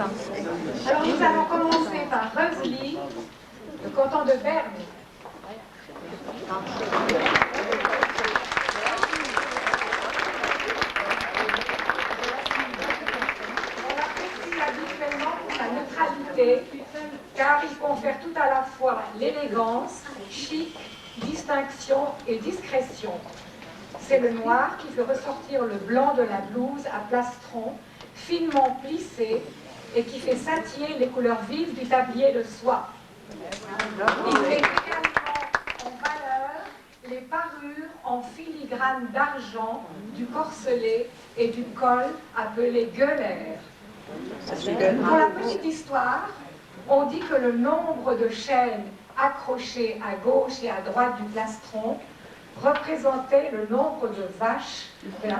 Alors nous allons commencer par Reussli, le canton de Berne. On l'apprécie habituellement pour sa neutralité, car il confère tout à la fois l'élégance, chic, distinction et discrétion. C'est le noir qui fait ressortir le blanc de la blouse à plastron, finement plissé, et qui fait scintiller les couleurs vives du tablier de soie. Il met également en valeur les parures en filigrane d'argent du corselet et du col appelé gueulaire. Pour la petite histoire, on dit que le nombre de chaînes accrochées à gauche et à droite du plastron représentait le nombre de vaches de la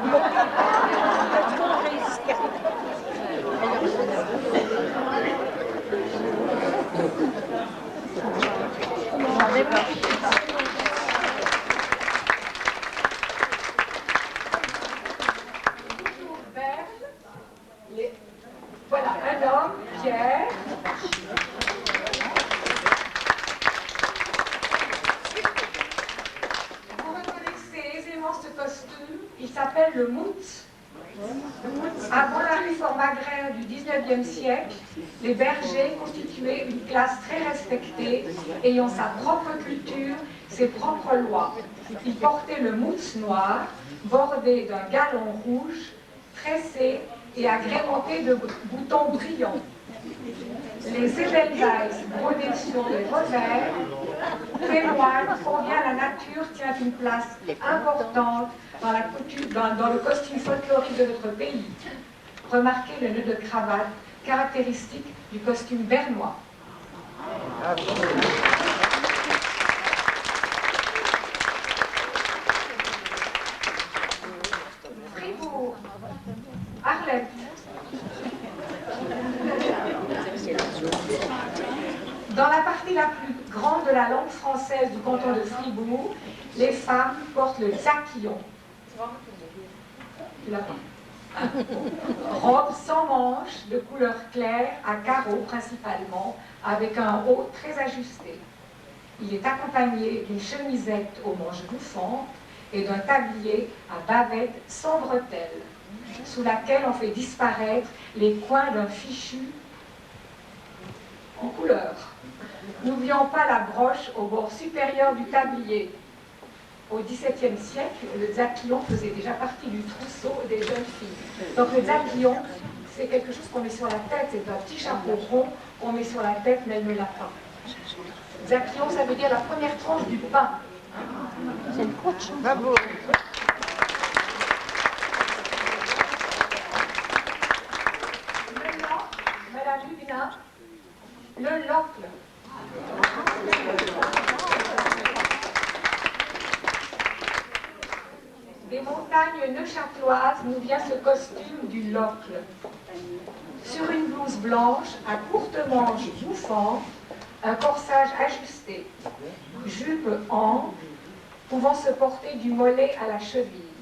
Voilà, un homme, Pierre. Vous reconnaissez aisément ce costume, il s'appelle le moutz. Avant la réforme agraire du XIXe siècle, les bergers constituaient une classe très respectée, ayant sa propre culture, ses propres lois. Ils portaient le moutz noir, bordé d'un galon rouge, tressé et agrémenté de boutons brillants. Les edelweiss brodés sur les revers témoignent combien la nature tient une place importante dans le costume folklorique de notre pays. Remarquez le nœud de cravate caractéristique du costume bernois. Fribourg, Arlette. Dans la partie la plus grande de la langue française du canton de Fribourg, les femmes portent le zakillon. Robe sans manches, de couleur claire, à carreaux principalement, avec un haut très ajusté. Il est accompagné d'une chemisette aux manches bouffantes et d'un tablier à bavette sans bretelles, sous laquelle on fait disparaître les coins d'un fichu en couleur. N'oublions pas la broche au bord supérieur du tablier. Au XVIIe siècle, le zakillon faisait déjà partie du trousseau des jeunes filles. Donc le zakillon, c'est quelque chose qu'on met sur la tête, c'est un petit chapeau rond qu'on met sur la tête, mais elle ne l'a pas. Zakillon, ça veut dire la première tranche du pain. C'est une coach. Bravo. Le locle, Madame Lubina, le locle. Des montagnes neuchâteloises nous vient ce costume du locle. Sur une blouse blanche à courte manche bouffante, un corsage ajusté, jupe ample, pouvant se porter du mollet à la cheville.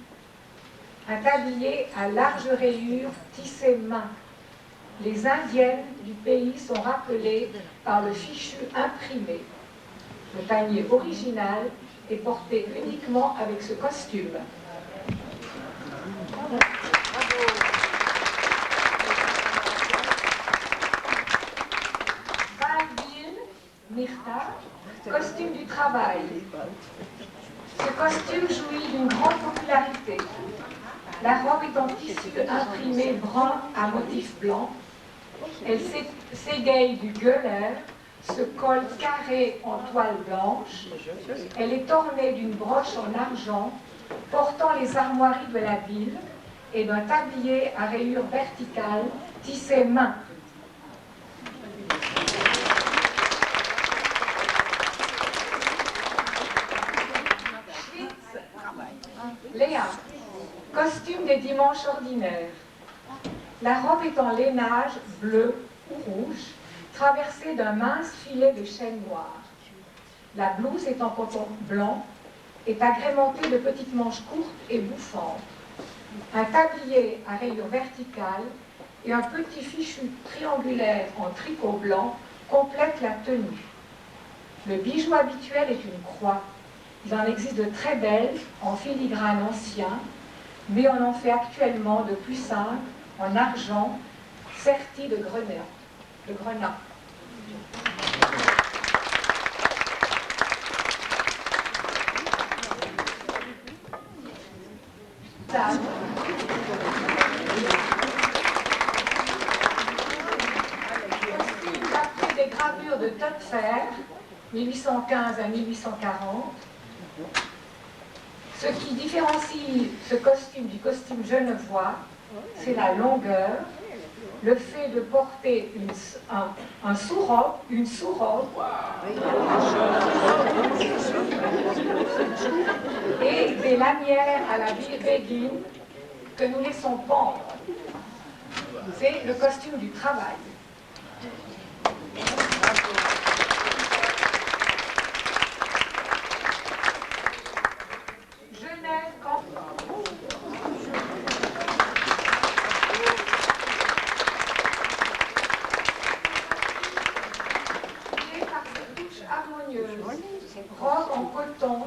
Un tablier à large rayure tissé main. Les indiennes du pays sont rappelées par le fichu imprimé. Le panier original est porté uniquement avec ce costume. Valville, Myrta, costume du travail. Ce costume jouit d'une grande popularité. La robe est en tissu imprimé brun à motif blanc. Elle s'égaye du gueulaire, se colle carré en toile blanche. Elle est ornée d'une broche en argent portant les armoiries de la ville et d'un tablier à rayures verticales tissé main. Schwitz, Léa, costume des dimanches ordinaires. La robe est en lainage bleu ou rouge, traversée d'un mince filet de chaîne noire. La blouse est en coton blanc, est agrémentée de petites manches courtes et bouffantes. Un tablier à rayures verticales et un petit fichu triangulaire en tricot blanc complète la tenue. Le bijou habituel est une croix. Il en existe de très belles en filigrane ancien, mais on en fait actuellement de plus simples en argent serti de grenat. D'après des gravures de Töpfer, 1815 à 1840, ce qui différencie ce costume du costume genevois, c'est la longueur, le fait de porter un sous-robe, une sous-robe, et des lanières à la béguine que nous laissons pendre. C'est le costume du travail. Genève, par ses touches harmonieuses, robe en coton,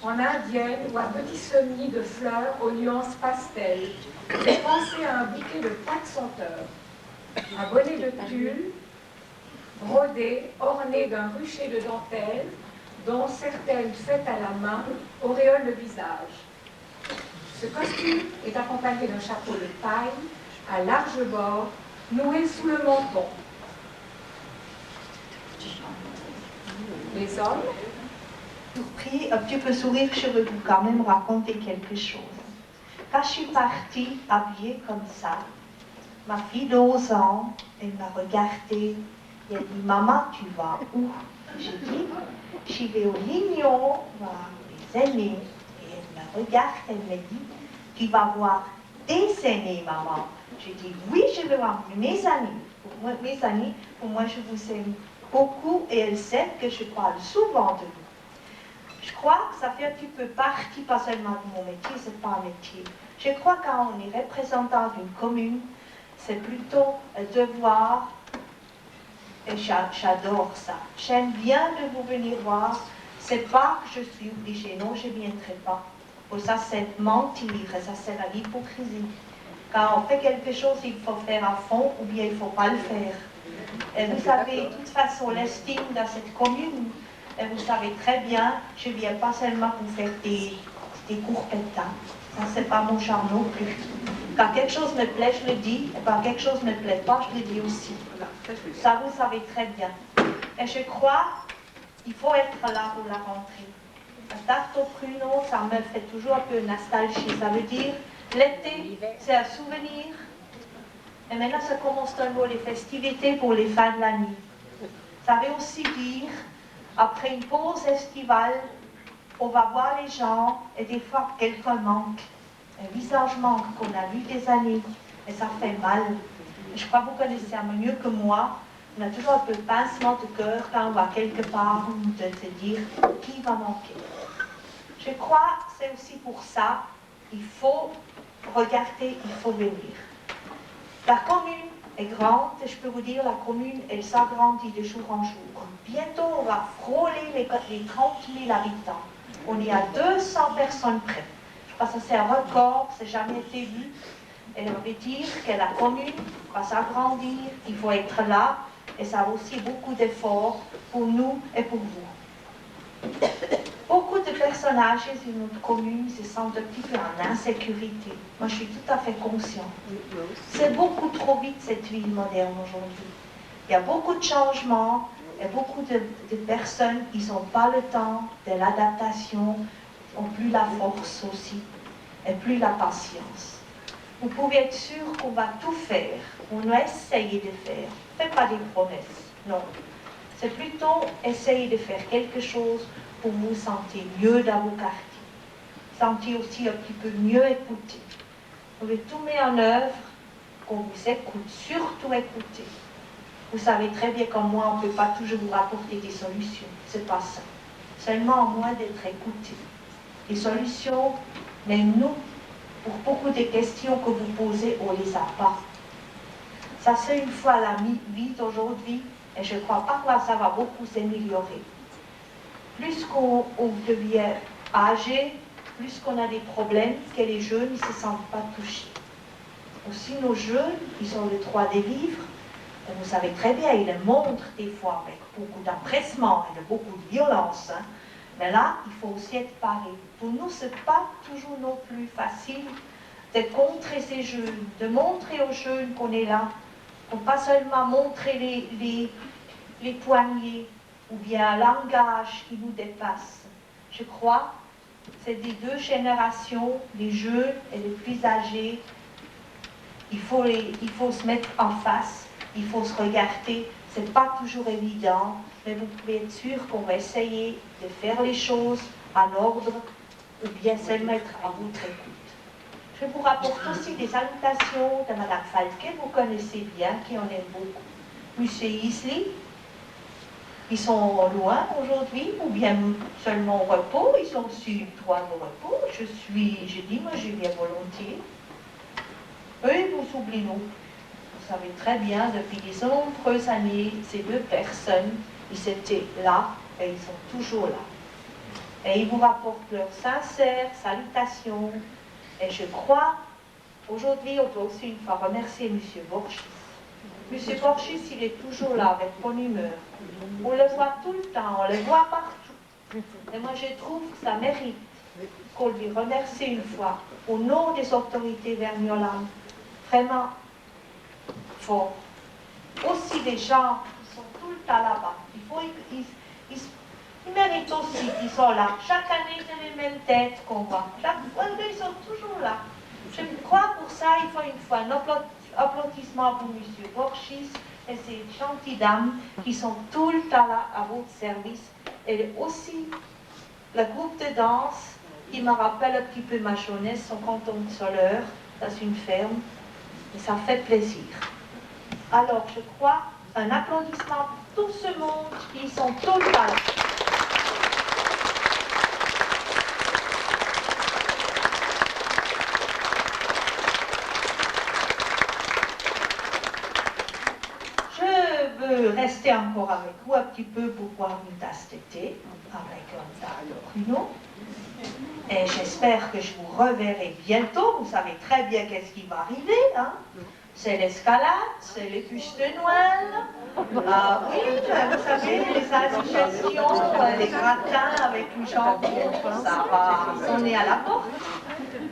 en indienne ou à petits semis de fleurs aux nuances pastel. Pensez à un bouquet de pâte senteur, un bonnet de tulle brodé, orné d'un rucher de dentelle, dont certaines faites à la main auréolent le visage. Ce costume est accompagné d'un chapeau de paille à large bord, noué sous le menton. Les hommes, surpris, un petit peu sourire, je veux quand même raconter quelque chose. Quand je suis partie habillée comme ça, ma fille de 11 ans, elle m'a regardée et elle dit « Maman, tu vas où ?» J'ai dit « J'y vais au Lignon voir les aînés. » Et elle me regarde, elle me dit « Tu vas voir des aînés, maman ?» J'ai dit « Oui, je vais voir mes amis. Pour moi, je vous aime beaucoup et elle sait que je parle souvent de vous. » Je crois que ça fait un petit peu partie, pas seulement de mon métier, c'est pas un métier. Je crois que quand on est représentant d'une commune, c'est plutôt un devoir, et j'adore ça. J'aime bien de vous venir voir. C'est pas que je suis obligée, non, je ne viendrai pas. Pour ça, c'est mentir, et ça, c'est l'hypocrisie. Quand on fait quelque chose, il faut faire à fond, ou bien il ne faut pas le faire. Et vous savez, de toute façon, l'estime dans cette commune, et vous savez très bien, je ne viens pas seulement pour faire des courbettes. Ça, c'est pas mon charme non plus. Quand quelque chose me plaît, je le dis, et quand quelque chose ne me plaît pas, je le dis aussi. Ça, vous savez très bien. Et je crois qu'il faut être là pour la rentrée. La tarte au pruneau, ça me fait toujours un peu nostalgie. Ça veut dire, l'été, c'est un souvenir. Et maintenant, ça commence un peu les festivités pour les fins de l'année. Ça veut aussi dire, après une pause estivale, on va voir les gens et des fois quelqu'un manque. Un visage manque qu'on a vu des années et ça fait mal. Et je crois que vous connaissez un peu mieux que moi. On a toujours un peu de pincement de cœur quand on va quelque part de se dire qui va manquer. Je crois que c'est aussi pour ça il faut regarder, il faut venir. La commune est grande et je peux vous dire la commune elle s'agrandit de jour en jour. Bientôt on va frôler les 30 000 habitants. On est à 200 personnes près. Je crois que ça c'est un record, ça n'a jamais été vu. Et ça veut dire que la commune va s'agrandir, il faut être là, et ça a aussi beaucoup d'efforts pour nous et pour vous. Beaucoup de personnes âgées de notre commune se sentent un petit peu en insécurité. Moi, je suis tout à fait consciente. C'est beaucoup trop vite cette ville moderne aujourd'hui. Il y a beaucoup de changements, et beaucoup de personnes qui n'ont pas le temps de l'adaptation, ont plus la force aussi, et plus la patience. Vous pouvez être sûr qu'on va tout faire, on va essayer de faire. Faites pas des promesses, non. C'est plutôt essayer de faire quelque chose pour vous sentir mieux dans vos quartiers. Sentir aussi un petit peu mieux écouté. Vous devez tout mettre en œuvre, qu'on vous écoute, surtout écouter. Vous savez très bien comme moi, on ne peut pas toujours vous rapporter des solutions. C'est pas ça. Seulement à moins d'être écouté. Les solutions, même nous, pour beaucoup des questions que vous posez, on ne les a pas. Ça, c'est une fois la vie d'aujourd'hui, et je crois pas que ça va beaucoup s'améliorer. Plus qu'on devient âgé, plus qu'on a des problèmes, que les jeunes ne se sentent pas touchés. Aussi, nos jeunes, ils ont le droit de vivre. Et vous savez très bien, ils le montrent des fois avec beaucoup d'empressement et de beaucoup de violence. Hein. Mais là, il faut aussi être pareil. Pour nous, ce n'est pas toujours non plus facile de contrer ces jeunes, de montrer aux jeunes qu'on est là. On ne pas seulement montrer les poignets ou bien un langage qui nous dépasse. Je crois que c'est des deux générations, les jeunes et les plus âgés. Il faut se mettre en face, il faut se regarder. Ce n'est pas toujours évident, mais vous pouvez être sûr qu'on va essayer de faire les choses en ordre ou bien se mettre à votre écoute. Je vous rapporte aussi des salutations de Mme Falquet, vous connaissez bien, qui en aime beaucoup. Monsieur Isley, ils sont loin aujourd'hui, ou bien seulement au repos, ils ont reçu droit au repos. Je dis, moi je viens volontiers. Eux, nous oublions. Vous savez très bien, depuis de nombreuses années, ces deux personnes, ils étaient là et ils sont toujours là. Et ils vous rapportent leurs sincères salutations. Et je crois, aujourd'hui, on peut aussi une fois remercier M. Borchis. M. Borchis, il est toujours là, avec bonne humeur. On le voit tout le temps, on le voit partout. Et moi, je trouve que ça mérite qu'on lui remercie une fois, au nom des autorités verniolandes. Vraiment fort. Aussi des gens qui sont tout le temps là-bas. Ils méritent aussi qu'ils sont là. Chaque année, c'est les mêmes têtes qu'on voit. Chaque fois, ils sont toujours là. Je crois pour ça, il faut une fois un applaudissement pour M. Borchis et ces gentilles dames qui sont tout le temps là à votre service. Et aussi le groupe de danse qui me rappelle un petit peu ma jeunesse, son canton de Soleure, dans une ferme. Et ça fait plaisir. Alors, je crois, un applaudissement pour tout ce monde qui sont tout le temps là. Je veux rester encore avec vous un petit peu pour boire une tasse de thé avec un tas de pruneaux. Et j'espère que je vous reverrai bientôt. Vous savez très bien qu'est-ce qui va arriver. Hein? C'est l'escalade, c'est les bûches de Noël. Ah oui, vous savez, les associations, les gratins avec du jambon, ça va sonner à la porte.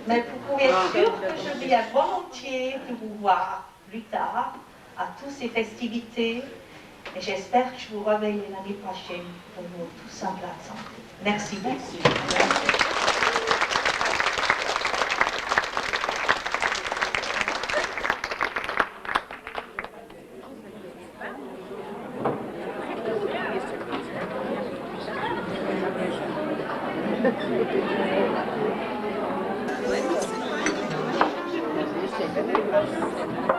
Mais vous pouvez être sûr que je viens volontiers de vous voir plus tard à toutes ces festivités. Et j'espère que je vous reverrai l'année prochaine pour nous tous en pleine santé. Merci beaucoup. Ouais.